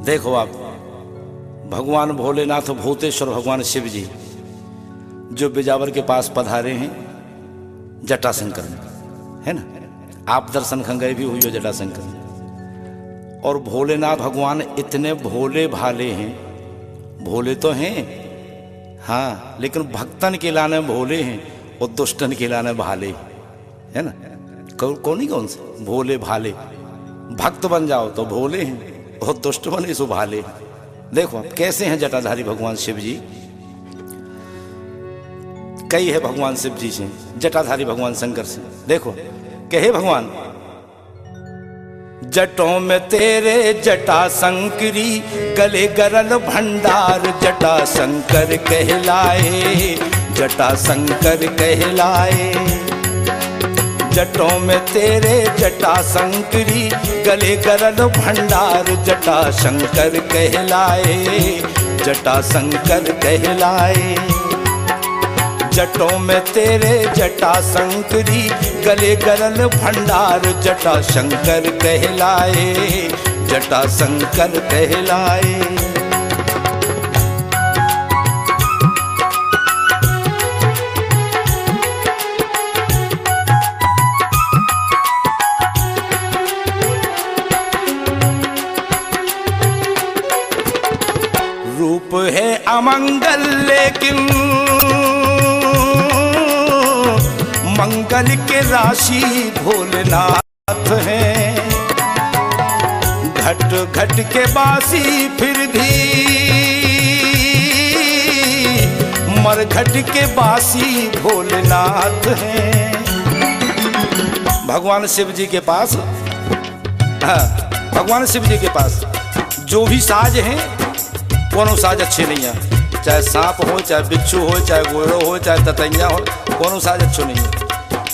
देखो आप, भगवान भोलेनाथ भूतेश्वर भगवान शिव जी जो बिजावर के पास पधारे हैं जटाशंकर में, है ना। आप दर्शन खंगे भी हुई हो जटाशंकर में। और भोलेनाथ भगवान इतने भोले भाले हैं, भोले तो हैं हाँ, लेकिन भक्तन के लाने भोले हैं और दुष्टन के लाने भाले, है ना। कौन से भोले भाले, भक्त बन जाओ तो भोले हैं और दुष्ट बने सो भाले। देखो आप कैसे हैं जटाधारी भगवान शिव जी। कई है भगवान शिव जी से, जटाधारी भगवान शंकर से। देखो कहे भगवान, जटों में तेरे जटा शंकरी, गले गरल भंडार जटा शंकर कहलाए, जटा शंकर कहलाए। जटों में तेरे जटा शंकरी, गले गरल भंडार जटा शंकर कहलाए, जटा शंकर कहलाए। जटों में तेरे जटा शंकरी, गले गरल भंडार जटा शंकर कहलाए, जटा शंकर कहलाए। रूप है अमंगल लेकिन मंगल के राशि भोलेनाथ हैं। घट घट के बासी फिर भी मरघट के बासी भोलेनाथ हैं। भगवान शिव जी के पास, हाँ, भगवान शिव जी के पास जो भी साज हैं, कोनो साज अच्छे नहीं है। चाहे सांप हो, चाहे बिच्छू हो, चाहे गोरो हो, चाहे ततैया हो, कोनो साज अच्छो नहीं है।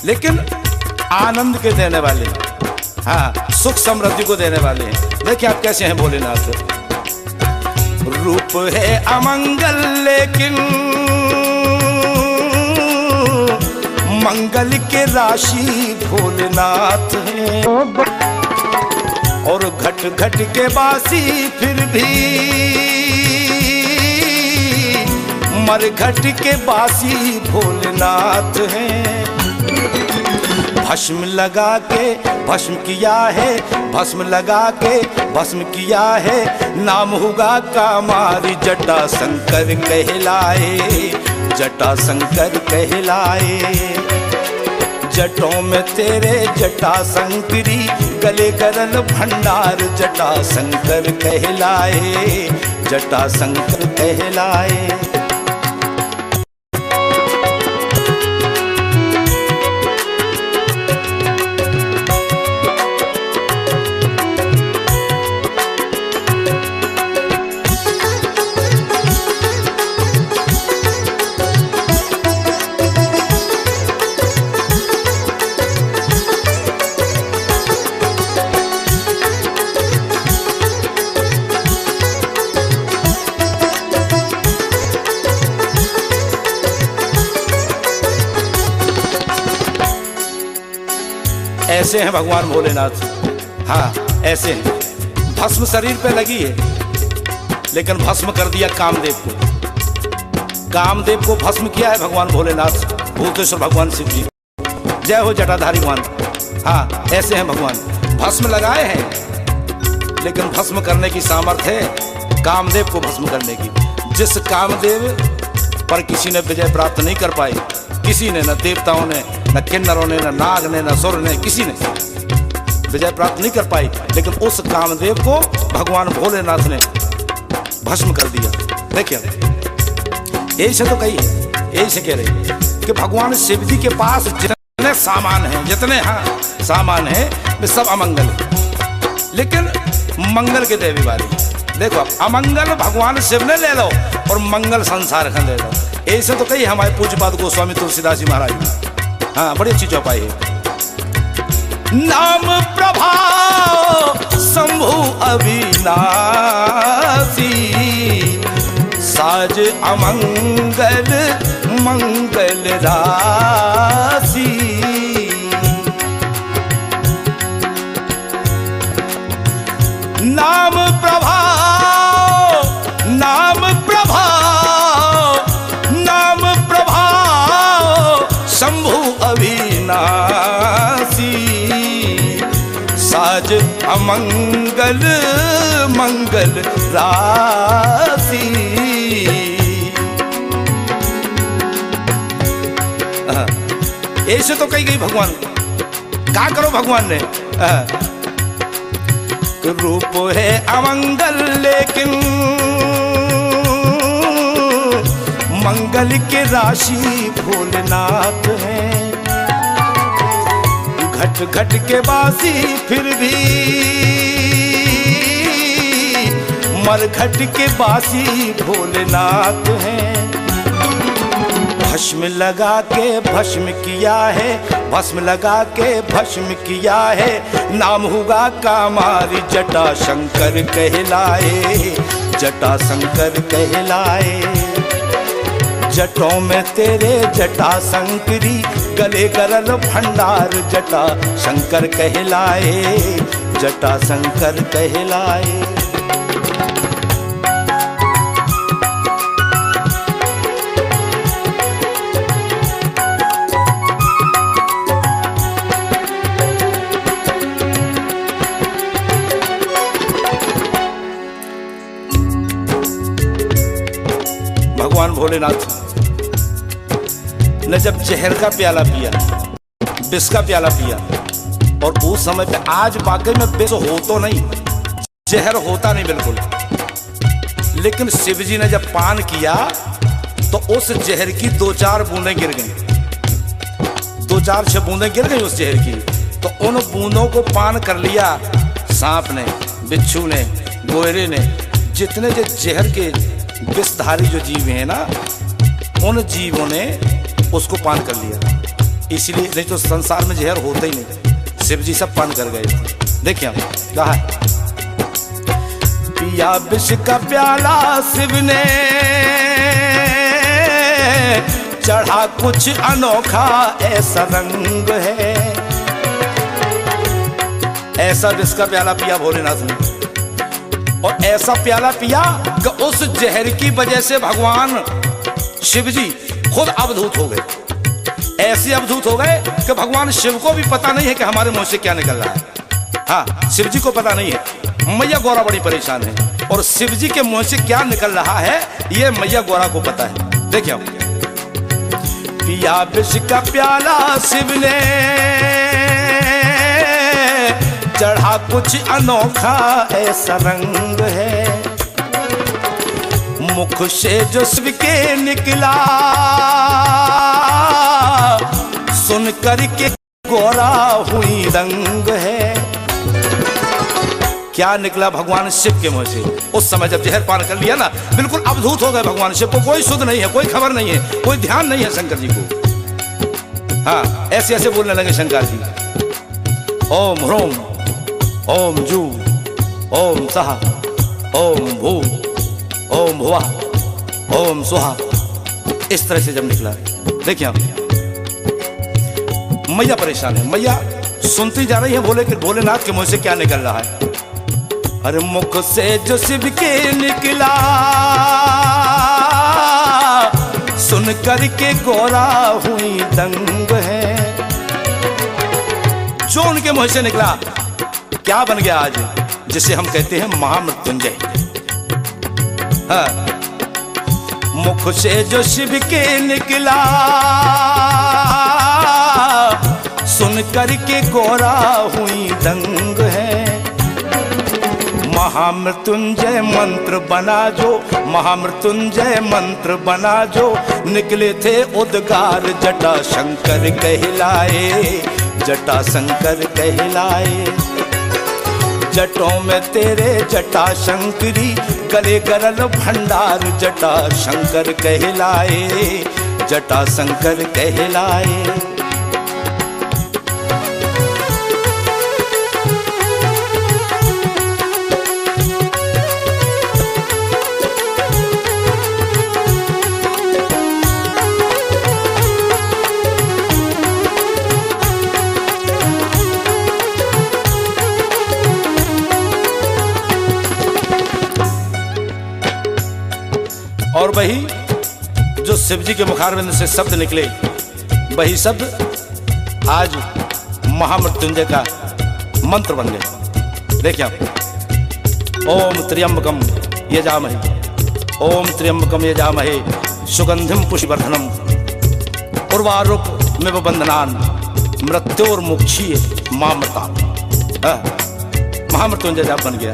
लेकिन आनंद के देने वाले, हाँ, सुख समृद्धि को देने वाले हैं। देखिए आप कैसे हैं भोलेनाथ। रूप है अमंगल लेकिन मंगल के राशि भोलेनाथ हैं। और घट घट के बासी फिर भी मरघट के बासी भोलेनाथ हैं। भस्म लगा के भस्म किया है, भस्म लगा के भस्म किया है, नाम होगा कामारी जटा शंकर कहलाए, जटा शंकर कहलाए। जटों में तेरे जटा शंकरी, गले गरल भंडार जटा शंकर कहलाए, जटा शंकर कहलाए। ऐसे हैं भगवान भोलेनाथ, हाँ ऐसे हैं। भस्म शरीर पे लगी है, लेकिन भस्म कर दिया कामदेव को। कामदेव को भस्म किया है भगवान भोलेनाथ भूतेश्वर भगवान शिव जी। जय हो जटाधारी भगवान। हाँ ऐसे हैं भगवान, भस्म लगाए हैं, लेकिन भस्म करने की सामर्थ्य है कामदेव को भस्म करने की। जिस कामदेव पर किसी ने विजय प्राप्त नहीं कर पाई, किसी ने, न देवताओं ने, न किन्नरों ने, न नाग ने, न सुर ने, किसी ने विजय प्राप्त नहीं कर पाई, लेकिन उस कामदेव को भगवान भोलेनाथ ने भस्म कर दिया। देखिए यही से तो कही है, यही से कह रहे कि भगवान शिव जी के पास जितने सामान हैं, जितने हाँ सामान हैं, वे सब अमंगल है, लेकिन मंगल के देवी वाली। देखो आप, अमंगल भगवान शिव ने ले लो और मंगल संसार का ले लो। ऐसे तो कही हमारे पूज्यपाद गोस्वामी तुलसीदास जी महाराज, हाँ बड़ी अच्छी चौपाई है। नाम प्रभाव शंभु अविनाशी, साज अमंगल मंगल राशि। नाम प्रभाव मंगल मंगल राशि। ऐसे तो कही गई भगवान, क्या करो भगवान ने, रूप है अमंगल लेकिन मंगल के राशि भोलेनाथ है। घट घट के बासी फिर भी मरघट के बासी भोलेनाथ है। भस्म लगा के भस्म किया है, भस्म लगा के भस्म किया है, नाम हुआ कामारी जटा शंकर कहलाए, जटा शंकर कहलाए। जटों में तेरे जटा शंकरी, गले गरल भंडार जटा शंकर कहलाए, जटा शंकर कहलाए। भगवान भोलेनाथ ने जब जहर का प्याला पिया, विष का प्याला पिया, और उस समय पे, आज वाकई में विष हो तो नहीं, जहर होता नहीं बिल्कुल, लेकिन शिव जी ने जब पान किया तो उस जहर की 2-4 बूंदें गिर गई, 2-4 बूंदें गिर गई उस जहर की। तो उन बूंदों को पान कर लिया सांप ने, बिच्छू ने, गोयरे ने, जितने जो जहर के विषधारी जो जीव हैं ना, उन जीवों ने उसको पान कर लिया। इसलिए नहीं तो संसार में जहर होता ही नहीं, शिव जी सब पान कर गए थे। देखिए हम कहा है, पिया विष का प्याला शिव ने, चढ़ा कुछ अनोखा ऐसा रंग है। ऐसा विष का प्याला पिया भोलेनाथ ने, और ऐसा प्याला पिया कि उस जहर की वजह से भगवान शिव जी खुद अवधूत हो गए। ऐसे अवधूत हो गए कि भगवान शिव को भी पता नहीं है कि हमारे मुंह से क्या निकल रहा है। हाँ, शिव जी को पता नहीं है। मैया गौरा बड़ी परेशान है, और शिव जी के मुंह से क्या निकल रहा है ये मैया गौरा को पता है। देखिए, पिया विष का प्याला शिव ने, चढ़ा कुछ अनोखा ऐसा रंग है। मुख से जो शिव के निकला, सुन कर के गोरा हुई रंग है। क्या निकला भगवान शिव के मुंह से? उस समय जब जहर पान कर लिया ना, बिल्कुल अवधूत हो गए भगवान शिव को। कोई सुध नहीं है, कोई खबर नहीं है, कोई ध्यान नहीं है शंकर जी को। हाँ, ऐसे ऐसे बोलने लगे शंकर जी, ओम ह्रोम ओम जू ओम सहा ओम भू ओम भुवः ओम सुहा। इस तरह से जब निकला, देखिए आप, मैया परेशान है। मैया सुनती जा रही है भोलेनाथ के मुंह से क्या निकल रहा है। अरे मुख से जो शिव के निकला, सुन कर के गोरा हुई दंग है। जो उनके मुंह से निकला क्या बन गया आज, जिसे हम कहते हैं महामृत्युंजय। हाँ, मुख से जो शिव के निकला, सुन कर के गोरा हुई दंग है। महामृत्युंजय मंत्र बना जो, महामृत्युंजय मंत्र बना जो, निकले थे उद्गार जटा शंकर कहलाए, जटा शंकर कहलाए। जटों में तेरे जटा शंकरी, गले गरल भंडार जटा शंकर कहलाए, जटा शंकर कहलाए। और वही जो शिव जी के मुखारविंद से शब्द निकले, वही शब्द आज महामृत्युंजय का मंत्र बन गए। देखिए आप, ओम त्र्यंबकम यजामहे, ओम त्र्यंबकम यजामहे सुगंधिम पुष्टिवर्धनम उर्वारुकमिव बंधनान मृत्योर्मुक्षीय मामृता। महामृत्युंजय जाप बन गया।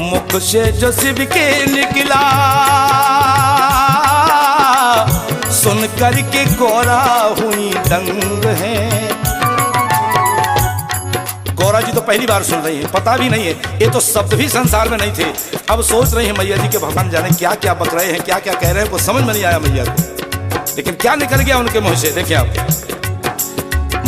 मुख से जो शिव के निकला सुन करके गोरा हुई दंग है। गौरा जी तो पहली बार सुन रही है, पता भी नहीं है, ये तो शब्द भी संसार में नहीं थे। अब सोच रही है मैया जी के भगवान जाने क्या क्या बक रहे हैं, क्या क्या कह रहे हैं, वो समझ में नहीं आया मैया को, लेकिन क्या निकल गया उनके मुंह से। देखिए आप,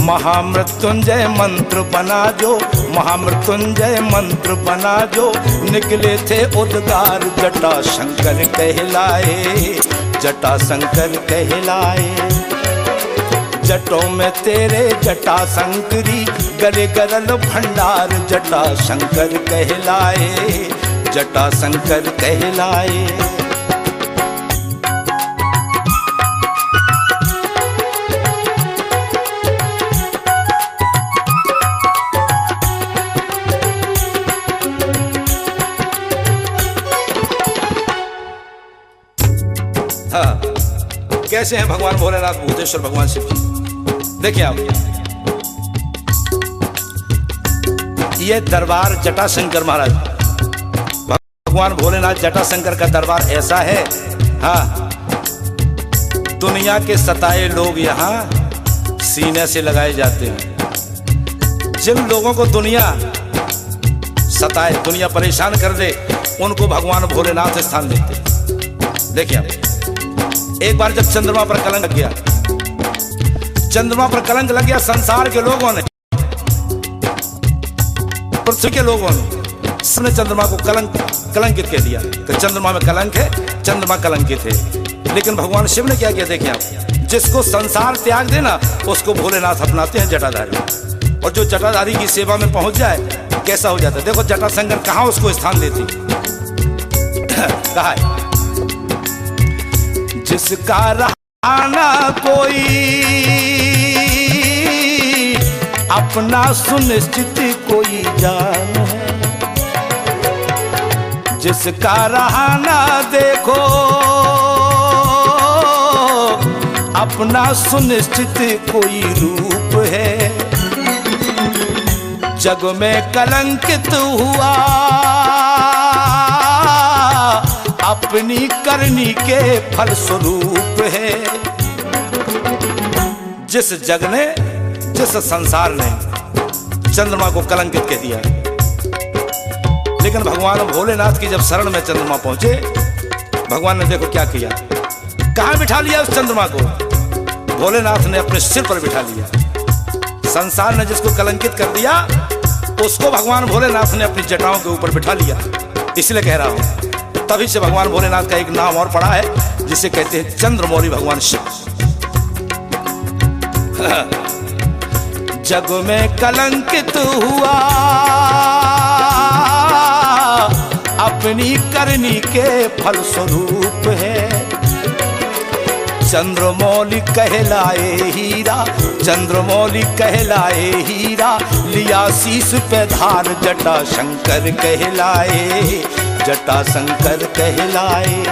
महामृत्युंजय मंत्र बना जो, महामृत्युंजय मंत्र बना जो, निकले थे उद्गार जटा शंकर कहलाए, जटा शंकर कहलाए। जटों में तेरे जटा शंकरी, गले गरल भंडार जटा शंकर कहलाए, जटा शंकर कहलाए। हाँ, कैसे हैं भगवान भोलेनाथ भूतेश्वर भगवान शिव जी। देखिए आप, ये दरबार जटाशंकर महाराज, भगवान भोलेनाथ जटाशंकर का दरबार ऐसा है। हाँ, दुनिया के सताए लोग यहाँ सीने से लगाए जाते हैं। जिन लोगों को दुनिया सताए, दुनिया परेशान कर दे, उनको भगवान भोलेनाथ स्थान देते हैं। देखिए आप, एक बार जब चंद्रमा पर कलंक लग गया, चंद्रमा पर कलंक लग गया, संसार के लोगों ने, पृथ्वी के लोगों ने, सबने चंद्रमा को कलंकित कह दिया कि चंद्रमा में कलंक है, चंद्रमा कलंकित है। लेकिन भगवान शिव ने क्या किया? देखिए आप, जिसको संसार त्याग देना उसको भोलेनाथ अपनाते हैं जटाधारी, और जो जटाधारी की सेवा में पहुंच जाए कैसा हो जाता है। देखो जटाशंकर कहाँ उसको स्थान देती, कहा है, जिसका रहा ना कोई अपना सुनिश्चित कोई जान है, जिसका रहा ना देखो अपना सुनिश्चित कोई रूप है। जग में कलंकित हुआ अपनी करनी के फलस्वरूप है। जिस जग ने, जिस संसार ने चंद्रमा को कलंकित कह दिया, लेकिन भगवान भोलेनाथ की जब शरण में चंद्रमा पहुंचे, भगवान ने देखो क्या किया, कहां बिठा लिया उस चंद्रमा को? भोलेनाथ ने अपने सिर पर बिठा लिया। संसार ने जिसको कलंकित कर दिया उसको भगवान भोलेनाथ ने अपनी जटाओं के ऊपर बिठा लिया। इसलिए कह रहा हूं, तभी से भगवान भोलेनाथ का एक नाम और पड़ा है जिसे कहते हैं चंद्रमौली भगवान शिव। जग में कलंकित हुआ अपनी करनी के फलस्वरूप है। चंद्रमौली कहलाए हीरा, चंद्रमौली कहलाए हीरा, लिया शीश पे धार जटा शंकर कहलाए, जटा शंकर कहलाए।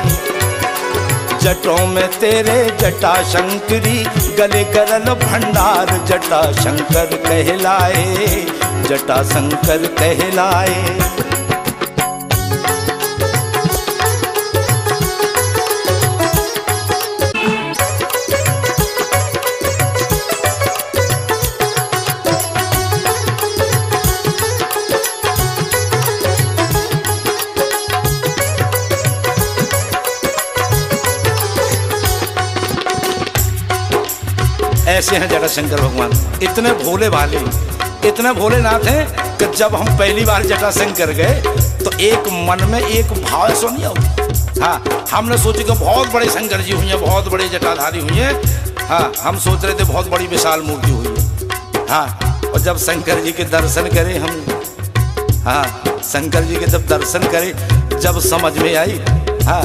जटों में तेरे जटा शंकरी, गले गरल भंडार जटा शंकर कहलाए, जटा शंकर कहलाए। ऐसे हैं जटाशंकर भगवान, इतने भोले भाले, इतने भोलेनाथ हैं कि जब हम पहली बार जटाशंकर गए तो एक मन में एक भाव सो नहीं आओ। हाँ, हमने सोचे कि बहुत बड़े शंकर जी हुई हैं, बहुत बड़े जटाधारी हुई हैं। हाँ, हम सोच रहे थे बहुत बड़ी विशाल मूर्ति हुई है। हाँ, और जब शंकर जी के दर्शन करें हम, हाँ, शंकर जी के जब दर्शन करें, जब समझ में आई, हाँ,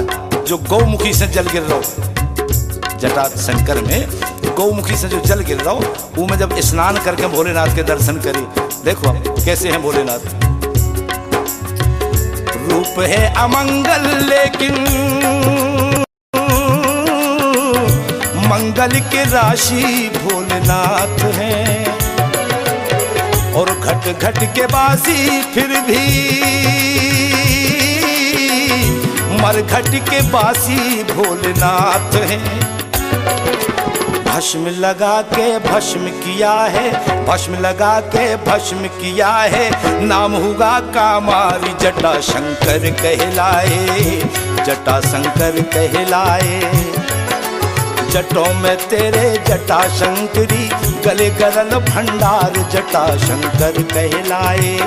जो गौमुखी से जल गिर रहा जटा शंकर में गौमुखी से जो जल गिर रहा हो वो में जब स्नान करके भोलेनाथ के दर्शन करे। देखो कैसे हैं भोलेनाथ। रूप है अमंगल लेकिन मंगल के राशि भोलेनाथ हैं। और घट घट के बासी फिर भी मरघट के बासी भोलेनाथ हैं। भस्म लगा के भस्म किया है, भस्म लगा के भस्म किया है। नाम हुआ कामारी जटा शंकर कहलाए, जटा शंकर कहलाए। जटों में तेरे जटा शंकरी, गले गरल भंडार जटा शंकर कहलाए,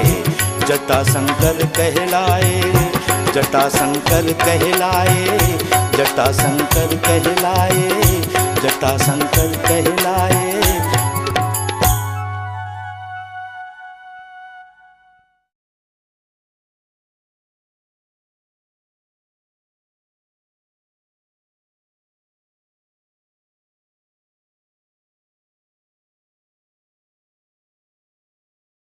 जटा शंकर कहलाए, जटा शंकर कहलाए, जटा शंकर कहलाए, जटा शंकर कहलाए।